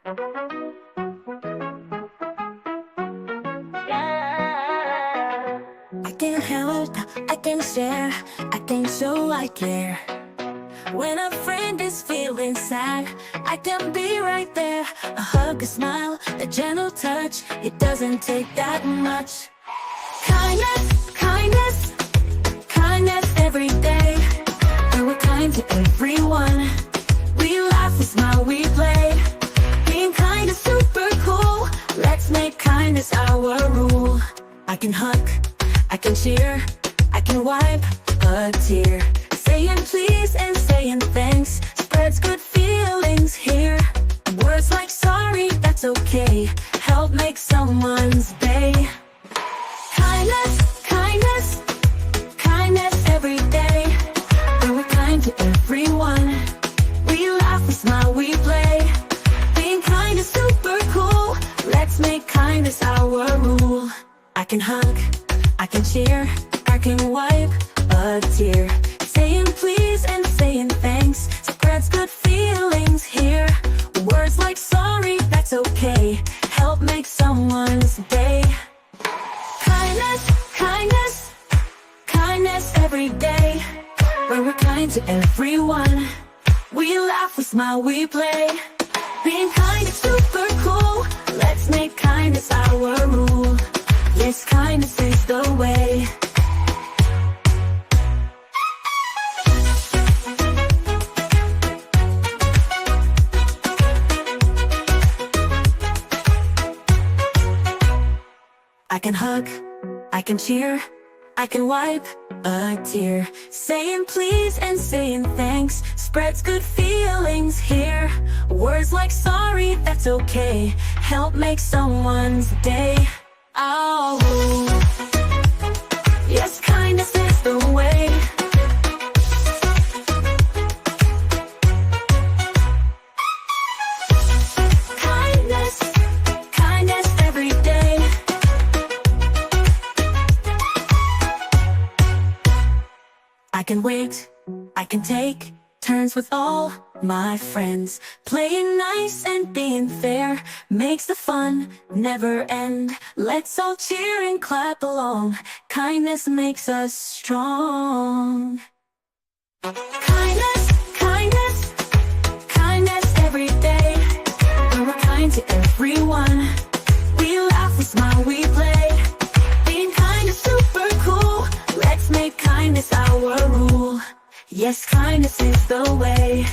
I can help, I can share, I can show I care. When a friend is feeling sad, I can be right there. A hug, a smile, a gentle touch, it doesn't take that much. Kindness, kindness, kindness every day. And we're kind to everyone. We laugh, we smile, we play. Being kind is super cool. Let's make kindness our rule. I can hug, I can cheer, I can wipe a tear. Saying please and saying thanks spreads good feelings here. Words like sorry, that's okay, help make someone's day. Kindness, kindness, kindness every day. And we're kind to everyone. We laugh, we smile, we play. Being kind is super cool. Let's make kindness our rule. I can hug, I can cheer, I can wipe a tear. Saying please and saying thanks spreads good feelings here. Words like sorry, that's okay, help make someone's day. Kindness, kindness, kindness every day. When we're kind to everyone. We laugh, we smile, we play. Being kind is super cool. Let's make kindness our rule. Yes, kindness is the way. I can hug, I can cheer, I can wipe a tear. Saying please and saying thanks spreads good feelings here. Words like sorry, that's okay, help make someone's day. Oh, yes, kindness is the way. Kindness, kindness every day. I can wait, I can take turns with all my friends. Playing nice and being fair makes the fun never end. Let's all cheer and clap along. Kindness makes us strong. Kindness, kindness, kindness every day. And we're kind to everyone. We laugh, we smile, we play. Being kind is super cool. Let's make kindness our rule. Yes, kindness is the way.